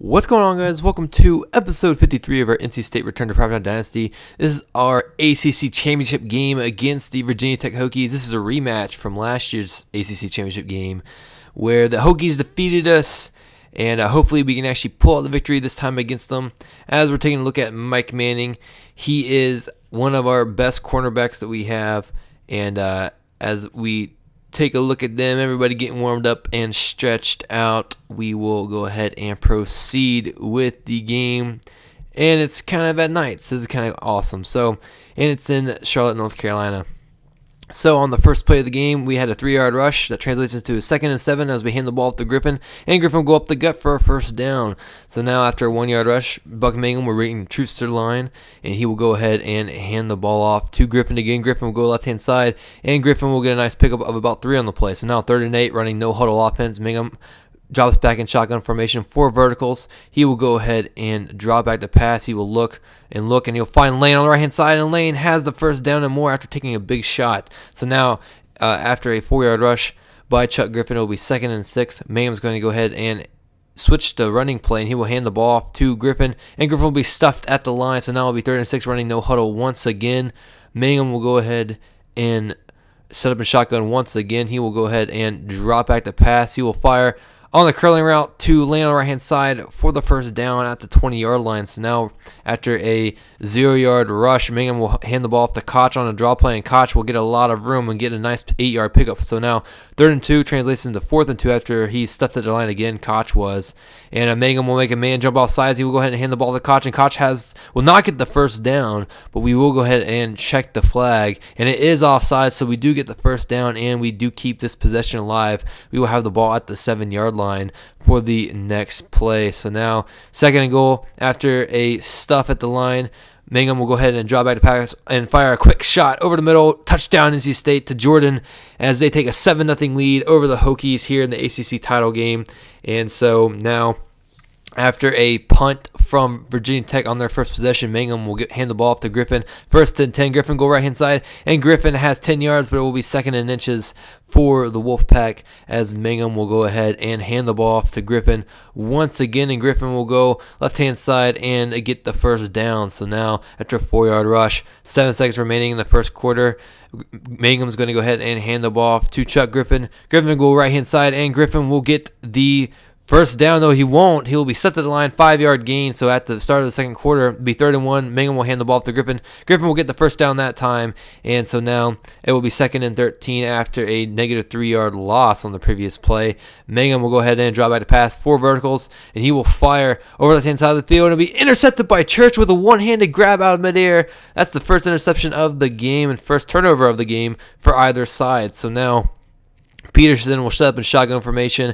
What's going on, guys? Welcome to episode 53 of our NC State Return to Primetime Dynasty. This is our ACC Championship game against the Virginia Tech Hokies. This is a rematch from last year's ACC Championship game where the Hokies defeated us, and hopefully we can actually pull out the victory this time against them. As we're taking a look at Mike Manning, he is one of our best cornerbacks that we have, and as we take a look at them, everybody getting warmed up and stretched out, we will go ahead and proceed with the game. And it's kind of at night, so this is kind of awesome. And it's in Charlotte, North Carolina. So on the first play of the game, we had a 3-yard rush that translates into a 2nd and 7 as we hand the ball off to Griffin, and Griffin will go up the gut for a first down. So now after a 1-yard rush, Buck Mangum will bring troops to the line, and he will go ahead and hand the ball off to Griffin again. Griffin will go left-hand side, and Griffin will get a nice pickup of about 3 on the play. So now 3rd and 8, running no huddle offense. Mangum drops back in shotgun formation, 4 verticals. He will go ahead and draw back the pass. He will look, and he'll find Lane on the right-hand side, and Lane has the first down and more after taking a big shot. So now, after a 4-yard rush by Chuck Griffin, it will be 2nd and 6. Mangum's going to go ahead and switch the running play, and he will hand the ball off to Griffin, and Griffin will be stuffed at the line. So now it will be 3rd and 6, running no huddle once again. Mangum will go ahead and set up a shotgun once again. He will go ahead and drop back the pass. He will fire on the curling route to Lane on the right-hand side for the first down at the 20-yard line. So now, after a 0-yard rush, Mangum will hand the ball off to Koch on a draw play, and Koch will get a lot of room and get a nice 8-yard pickup. So now, 3rd and 2 translates into 4th and 2 after he stuffed at the line again, Koch was. And Mangum will make a man jump off sides. He will go ahead and hand the ball to Koch, and Koch will not get the first down, but we will go ahead and check the flag. And it is offside, so we do get the first down, and we do keep this possession alive. We will have the ball at the 7-yard line for the next play. So now 2nd and goal after a stuff at the line. Mangum will go ahead and draw back the pass and fire a quick shot over the middle. Touchdown NC State to Jordan as they take a 7-0 lead over the Hokies here in the ACC title game. And so now, after a punt from Virginia Tech on their first possession, Mangum will hand the ball off to Griffin. 1st and 10, Griffin go right-hand side, and Griffin has 10 yards, but it will be 2nd and inches for the Wolfpack as Mangum will go ahead and hand the ball off to Griffin once again, and Griffin will go left-hand side and get the first down. So now, after a 4-yard rush, 7 seconds remaining in the first quarter, Mangum's going to go ahead and hand the ball off to Chuck Griffin. Griffin will go right-hand side, and Griffin will get the first down, though he won't. He'll be set to the line, 5-yard gain. So at the start of the second quarter, it'll be 3rd and 1. Mangum will hand the ball off to Griffin. Griffin will get the first down that time. And so now it will be 2nd and 13 after a negative 3-yard loss on the previous play. Mangum will go ahead and draw back the pass, 4 verticals, and he will fire over the left-hand side of the field. And it'll be intercepted by Church with a one-handed grab out of midair. That's the first interception of the game and first turnover of the game for either side. So now Peterson will set up in shotgun formation,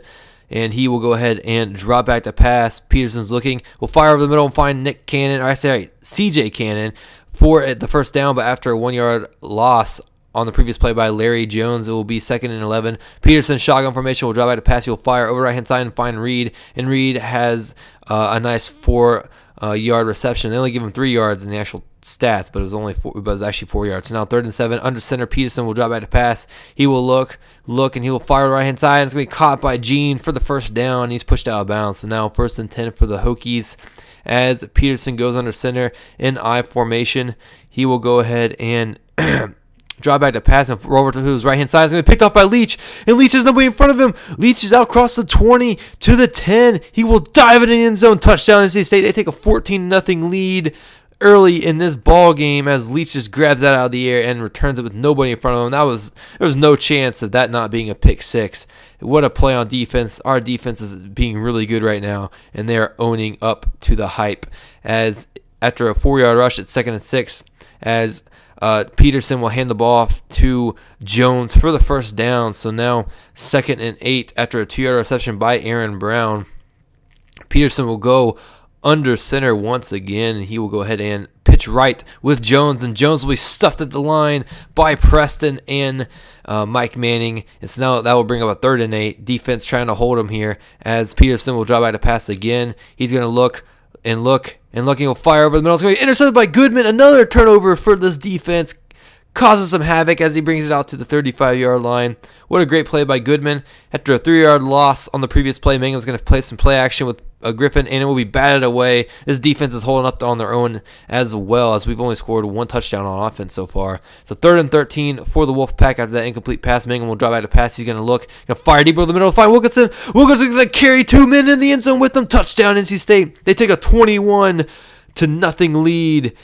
and he will go ahead and drop back the pass. Peterson's looking, will fire over the middle and find CJ Cannon for the first down, but after a 1-yard loss on the previous play by Larry Jones, it will be 2nd and 11. Peterson shotgun formation will drop back the pass. He will fire over right-hand side and find Reed, and Reed has a nice 4-yard reception. They only give him 3 yards in the actual stats, but it was actually 4 yards. So now 3rd and 7, under center. Peterson will drop back to pass. He will look, and he will fire right hand side. It's going to be caught by Gene for the first down. He's pushed out of bounds. So now 1st and 10 for the Hokies as Peterson goes under center in I formation. He will go ahead and draw back the pass, and roll over to his right hand side. It's going to be picked off by Leach, and Leach has nobody in front of him. Leach is out across the 20 to the 10. He will dive it in the end zone. Touchdown NC State. They take a 14-0 lead early in this ball game as Leach just grabs that out of the air and returns it with nobody in front of him. There was no chance of that not being a pick 6. What a play on defense. Our defense is being really good right now, and they are owning up to the hype. As after a 4-yard rush at 2nd and 6, as Peterson will hand the ball off to Jones for the first down. So now 2nd and 8 after a 2-yard reception by Aaron Brown. Peterson will go under center once again, and he will go ahead and pitch right with Jones, and Jones will be stuffed at the line by Preston and Mike Manning. And so now that will bring up a 3rd and 8. Defense trying to hold him here as Peterson will draw back to pass again. He's going to look, and he'll fire over the middle. It's going to be intercepted by Goodman. Another turnover for this defense. causes some havoc as he brings it out to the 35-yard line. What a great play by Goodman. After a 3-yard loss on the previous play, Mangum's going to play some play action with Griffin, and it will be batted away. This defense is holding up on their own as well, as we've only scored 1 touchdown on offense so far. So 3rd and 13 for the Wolfpack after that incomplete pass. Mangum will drop back to pass. He's going to look, going to fire deeper in the middle, find Wilkinson. Wilkinson's going to carry 2 men in the end zone with them. Touchdown, NC State. They take a 21-0 lead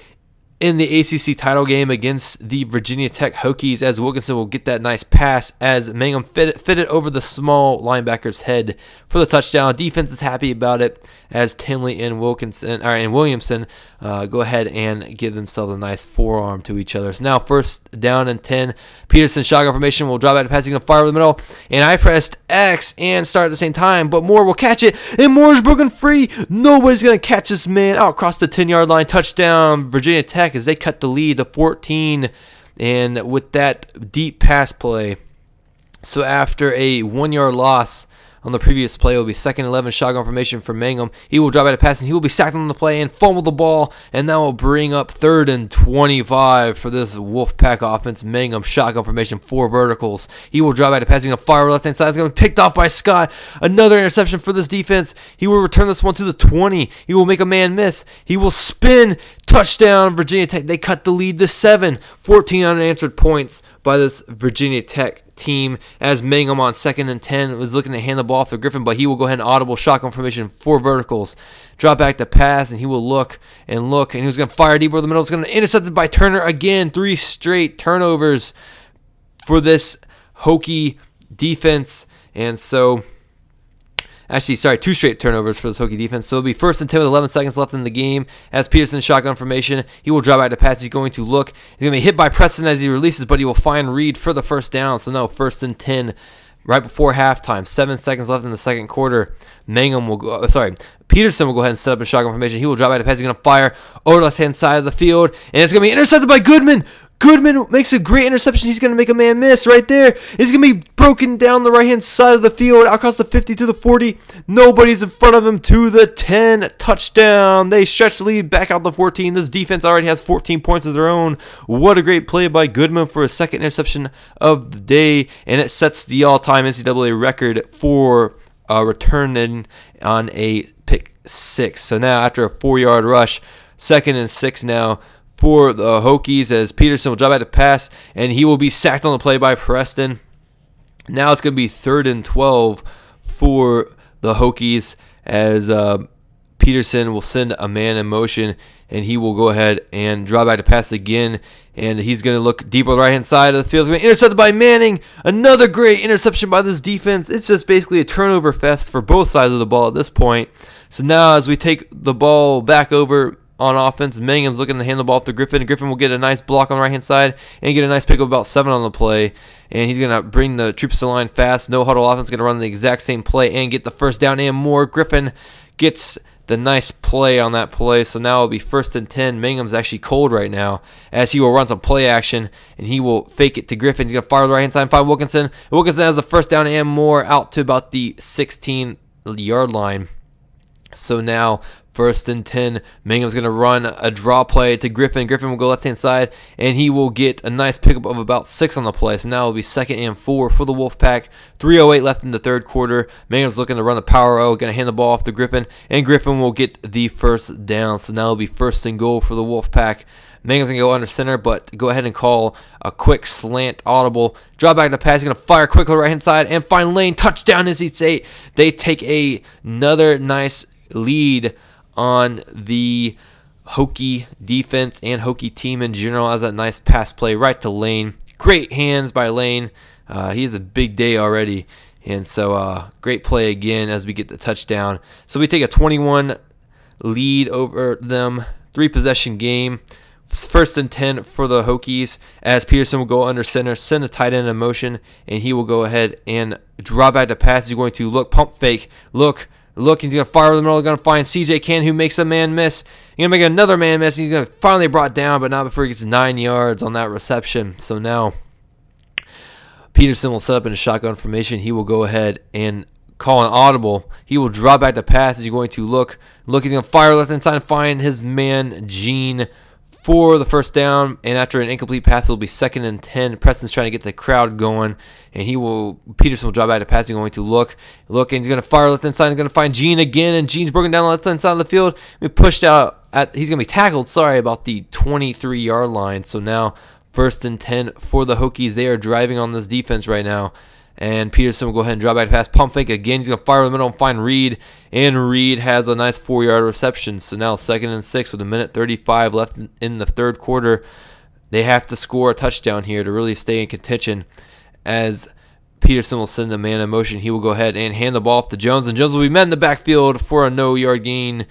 in the ACC title game against the Virginia Tech Hokies, as Wilkinson will get that nice pass as Mangum fit it over the small linebacker's head for the touchdown. Defense is happy about it as Tinley and Williamson go ahead and give themselves a nice forearm to each other. So now 1st down and 10. Peterson shotgun formation will drop out of passing, going to fire over the middle, and I pressed X and start at the same time, but Moore will catch it, and Moore is broken free. Nobody's going to catch this man out across the 10-yard line. Touchdown, Virginia Tech, as they cut the lead to 14, and with that deep pass play. So after a 1-yard loss on the previous play, it will be 2nd and 11 shotgun formation for Mangum. He will drop out of pass, and he will be sacked on the play and fumble the ball, and that will bring up 3rd and 25 for this Wolfpack offense. Mangum shotgun formation, 4 verticals. He will drop out of pass. He's going to fire left hand side. It's going to be picked off by Scott. Another interception for this defense. He will return this one to the 20. He will make a man miss. He will spin. Touchdown, Virginia Tech. They cut the lead to 7. 14 unanswered points by this Virginia Tech team, as Mangum on 2nd and 10 was looking to hand the ball off to Griffin, but he will go ahead and audible shotgun formation, 4 verticals, drop back to pass, and he will look, and he was going to fire deeper in the middle. It's going to intercepted by Turner again. 3 straight turnovers for this Hokie defense, and so actually, sorry, 2 straight turnovers for this Hokie defense. So it'll be 1st and 10 with 11 seconds left in the game. As Peterson shotgun formation, he will drop back to pass. He's going to look. He's going to be hit by Preston as he releases, but he will find Reed for the 1st down. So now 1st and 10 right before halftime. 7 seconds left in the 2nd quarter. Peterson will go ahead and set up a shotgun formation. He will drop back to pass. He's going to fire over the left-hand side of the field, and it's going to be intercepted by Goodman. Goodman makes a great interception. He's going to make a man miss right there. He's going to be broken down the right-hand side of the field, across the 50 to the 40. Nobody's in front of him to the 10. Touchdown. They stretch the lead back out to 14. This defense already has 14 points of their own. What a great play by Goodman for a 2nd interception of the day, and it sets the all-time NCAA record for returning on a pick 6. So now after a 4-yard rush, 2nd and 6 now for the Hokies, as Peterson will drop back to pass, and he will be sacked on the play by Preston. Now it's going to be 3rd and 12 for the Hokies, as Peterson will send a man in motion, and he will go ahead and drop back to pass again, and he's going to look deeper on the right-hand side of the field. He's going to be intercepted by Manning. Another great interception by this defense. It's just basically a turnover fest for both sides of the ball at this point. So now as we take the ball back over on offense, Mangum's looking to hand the ball off to Griffin. Griffin will get a nice block on the right-hand side and get a nice pick of about 7 on the play. And he's going to bring the troops to the line fast. No huddle offense, going to run the exact same play and get the 1st down and more. Griffin gets the nice play on that play. So now it'll be 1st and 10. Mangum's actually cold right now, as he will run some play action, and he will fake it to Griffin. He's going to fire the right-hand side and find Wilkinson. Wilkinson has the 1st down and more out to about the 16-yard line. So now 1st and 10. Mangum's going to run a draw play to Griffin. Griffin will go left-hand side, and he will get a nice pickup of about 6 on the play. So now it'll be 2nd and 4 for the Wolfpack. 3:08 left in the 3rd quarter. Mangum's looking to run the power O, going to hand the ball off to Griffin, and Griffin will get the 1st down. So now it'll be 1st and goal for the Wolfpack. Mangum's going to go under center, but go ahead and call a quick slant audible. Drop back to pass. He's going to fire quick on the right-hand side and find lane. Touchdown, NC State. They take another nice lead on the Hokie defense and Hokie team in general, as that nice pass play right to Lane. Great hands by Lane. He has a big day already, and so great play again as we get the touchdown. So we take a 21 lead over them. 3-possession game. 1st and 10 for the Hokies, as Peterson will go under center, send a tight end in motion, and he will go ahead and drop back to pass. He's going to look, pump fake, look, he's going to fire over the middle. He's going to find CJ Cannon, who makes a man miss. He's going to make another man miss. He's going to finally brought down, but not before he gets 9 yards on that reception. So now Peterson will set up in a shotgun formation. He will go ahead and call an audible. He will drop back to pass. He's going to look. He's going to fire left inside and find his man, Gene, for the first down, and after an incomplete pass, it'll be 2nd and 10. Preston's trying to get the crowd going, and Peterson will drop back to pass. He's going to look, and he's going to fire left inside. He's going to find Gene again, and Gene's broken down the left hand side of the field. Pushed out. He's going to be tackled, about the 23-yard line. So now 1st and 10 for the Hokies. They are driving on this defense right now. And Peterson will go ahead and drop back to pass. Pump fake again. He's going to fire in the middle and find Reed. And Reed has a nice 4-yard reception. So now 2nd and 6 with 1:35 left in the third quarter. They have to score a touchdown here to really stay in contention, as Peterson will send a man in motion. He will go ahead and hand the ball off to Jones. And Jones will be met in the backfield for a no-yard gain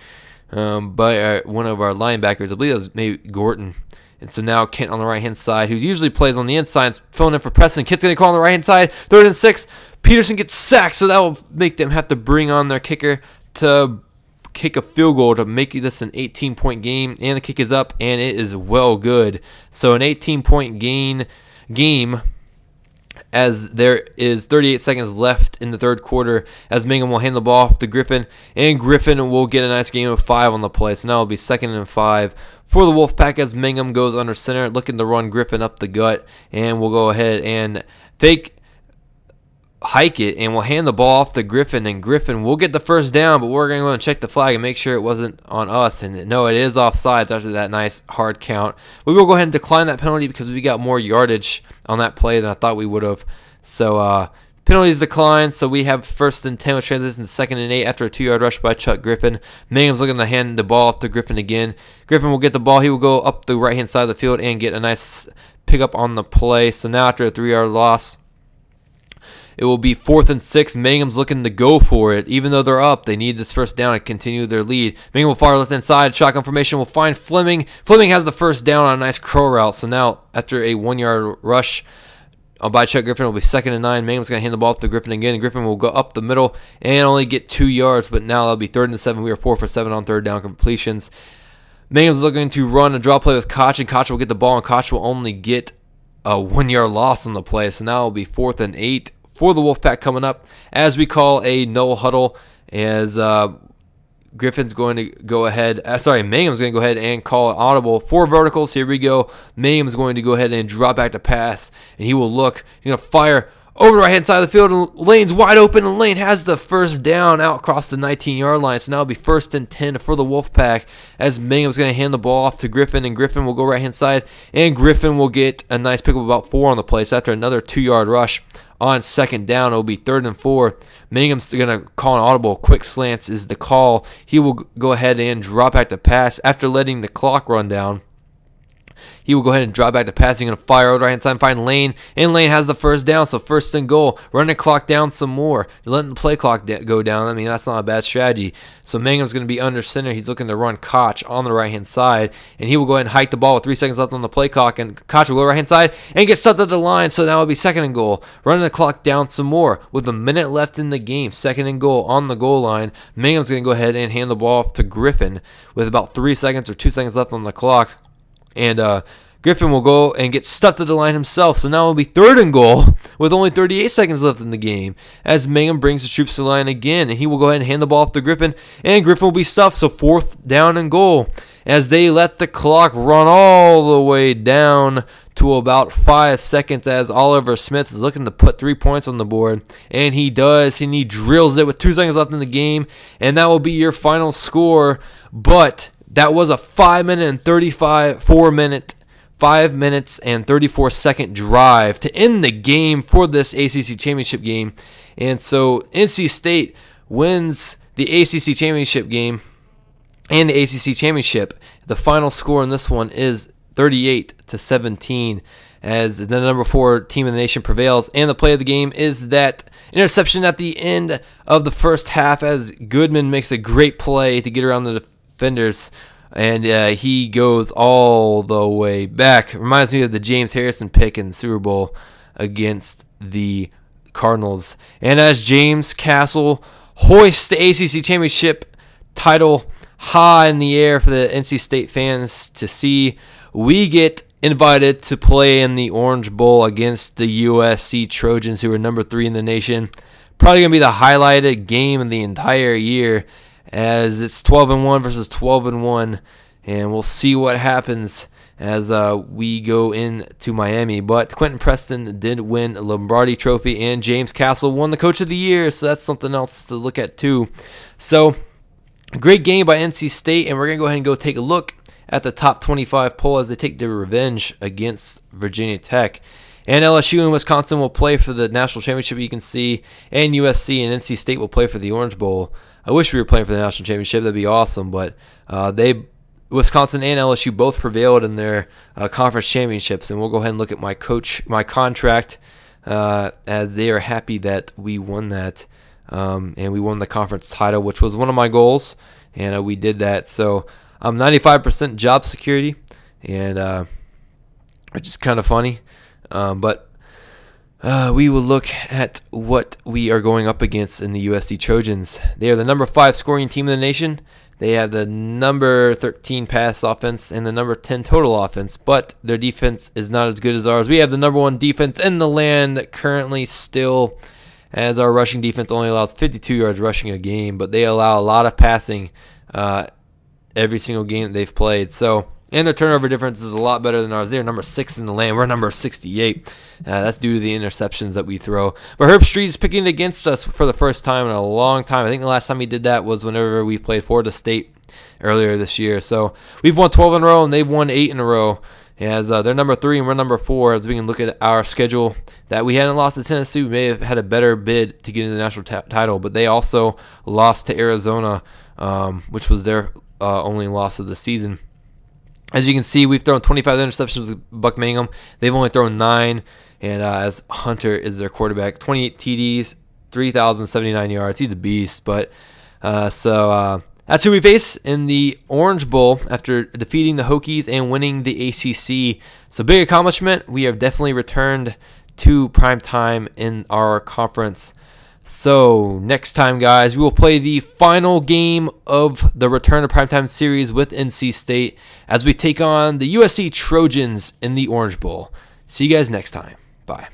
by one of our linebackers. I believe that was maybe Gorton. And so now Kent on the right-hand side, who usually plays on the inside, is filling in for Preston. Kent's going to call on the right-hand side. 3rd and 6. Peterson gets sacked, so that will make them have to bring on their kicker to kick a field goal to make this an 18-point game. And the kick is up, and it is well good. So an 18-point game, as there is 38 seconds left in the third quarter, as Mangum will hand the ball off to Griffin, and Griffin will get a nice gain of 5 on the play. So now it'll be 2nd and 5 for the Wolfpack, as Mangum goes under center, looking to run Griffin up the gut, and we'll go ahead and hike it, and we'll hand the ball off to Griffin, and Griffin will get the first down, but we're going to go and check the flag and make sure it wasn't on us. And no, it is offsides after that nice hard count. We will go ahead and decline that penalty because we got more yardage on that play than I thought we would have. So penalties declined, so we have 1st and 10 with transition to 2nd and 8 after a 2-yard rush by Chuck Griffin. Mangum's looking to hand the ball off to Griffin again. Griffin will get the ball. He will go up the right-hand side of the field and get a nice pickup on the play. So now after a 3-yard loss, it will be 4th and 6. Mangum's looking to go for it. Even though they're up, they need this first down to continue their lead. Mangum will fire left inside. Shotgun formation will find Fleming. Fleming has the first down on a nice curl route. So now after a 1-yard rush by Chuck Griffin, it will be 2nd and 9. Mangum's going to hand the ball off to Griffin again. And Griffin will go up the middle and only get 2 yards. But now that'll be 3rd and 7. We are 4 for 7 on 3rd down completions. Mangum's looking to run a draw play with Koch, and Koch will get the ball, and Koch will only get a 1-yard loss on the play. So now it'll be 4th and 8 for the Wolfpack coming up, as we call a no huddle, as Griffin's going to go ahead. Mangum's going to go ahead and call an audible for verticals. Here we go. Mangum's going to go ahead and drop back to pass, and he will look. He's going to fire over the right-hand side of the field, and Lane's wide open, and Lane has the first down out across the 19-yard line. So now it'll be 1st and 10 for the Wolfpack, as Mangum's going to hand the ball off to Griffin, and Griffin will go right-hand side, and Griffin will get a nice pick of about 4 on the play. So after another 2-yard rush on 2nd down, it'll be 3rd and 4. Mangum's going to call an audible. Quick slants is the call. He will go ahead and drop back to pass after letting the clock run down. He will go ahead and drop back to pass. He's going to fire over right hand side and find Lane. And Lane has the first down, so 1st and goal. Running the clock down some more. Letting the play clock go down. I mean, that's not a bad strategy. So Mangum's going to be under center. He's looking to run Koch on the right hand side. And he will go ahead and hike the ball with 3 seconds left on the play clock. And Koch will go right hand side and get stuffed at the line. So now it'll be 2nd and goal. Running the clock down some more with a minute left in the game. 2nd and goal on the goal line. Mangum's going to go ahead and hand the ball off to Griffin with about 3 seconds or 2 seconds left on the clock. And Griffin will go and get stuffed at the line himself. So now it'll be 3rd and goal with only 38 seconds left in the game, as Mangum brings the troops to the line again. And he will go ahead and hand the ball off to Griffin. And Griffin will be stuffed. So 4th down and goal, as they let the clock run all the way down to about 5 seconds, as Oliver Smith is looking to put 3 points on the board. And he does. And he drills it with 2 seconds left in the game. And that will be your final score. But that was a 5 minutes and 34-second drive to end the game for this ACC Championship game. And so NC State wins the ACC Championship game and the ACC Championship. The final score in this one is 38-17, as the number 4 team in the nation prevails. And the play of the game is that interception at the end of the first half, as Goodman makes a great play to get around the defenders. And he goes all the way back. Reminds me of the James Harrison pick in the Super Bowl against the Cardinals. And as James Castle hoists the ACC Championship title high in the air for the NC State fans to see, we get invited to play in the Orange Bowl against the USC Trojans, who are number 3 in the nation. Probably going to be the highlighted game of the entire year, as it's 12-1 versus 12-1, and we'll see what happens as we go into Miami. But Quentin Preston did win a Lombardi Trophy, and James Castle won the Coach of the Year, so that's something else to look at too. So, great game by NC State, and we're going to go ahead and go take a look at the top 25 poll as they take their revenge against Virginia Tech. And LSU and Wisconsin will play for the national championship, you can see, and USC and NC State will play for the Orange Bowl. I wish we were playing for the national championship. That'd be awesome, but Wisconsin and LSU both prevailed in their conference championships, and we'll go ahead and look at my contract, as they are happy that we won that, and we won the conference title, which was one of my goals, and we did that. So I'm 95% job security, and which is kind of funny, but we will look at what we are going up against in the USC Trojans. They are the number 5 scoring team in the nation. They have the number 13 pass offense and the number 10 total offense, but their defense is not as good as ours. We have the number 1 defense in the land currently still, as our rushing defense only allows 52 yards rushing a game, but they allow a lot of passing every single game that they've played. So, and their turnover difference is a lot better than ours. They're number 6 in the land. We're number 68. That's due to the interceptions that we throw. But Herb Street is picking against us for the first time in a long time. I think the last time he did that was whenever we played Florida State earlier this year. So we've won 12 in a row, and they've won 8 in a row. As they're number 3 and we're number 4. As we can look at our schedule, that we hadn't lost to Tennessee, we may have had a better bid to get into the national title. But they also lost to Arizona, which was their only loss of the season. As you can see, we've thrown 25 interceptions with Buck Mangum. They've only thrown 9, and as Hunter is their quarterback, 28 TDs, 3,079 yards. He's a beast. But that's who we face in the Orange Bowl after defeating the Hokies and winning the ACC. So big accomplishment. We have definitely returned to primetime in our conference. So next time, guys, we will play the final game of the Return to Primetime series with NC State as we take on the USC Trojans in the Orange Bowl. See you guys next time. Bye.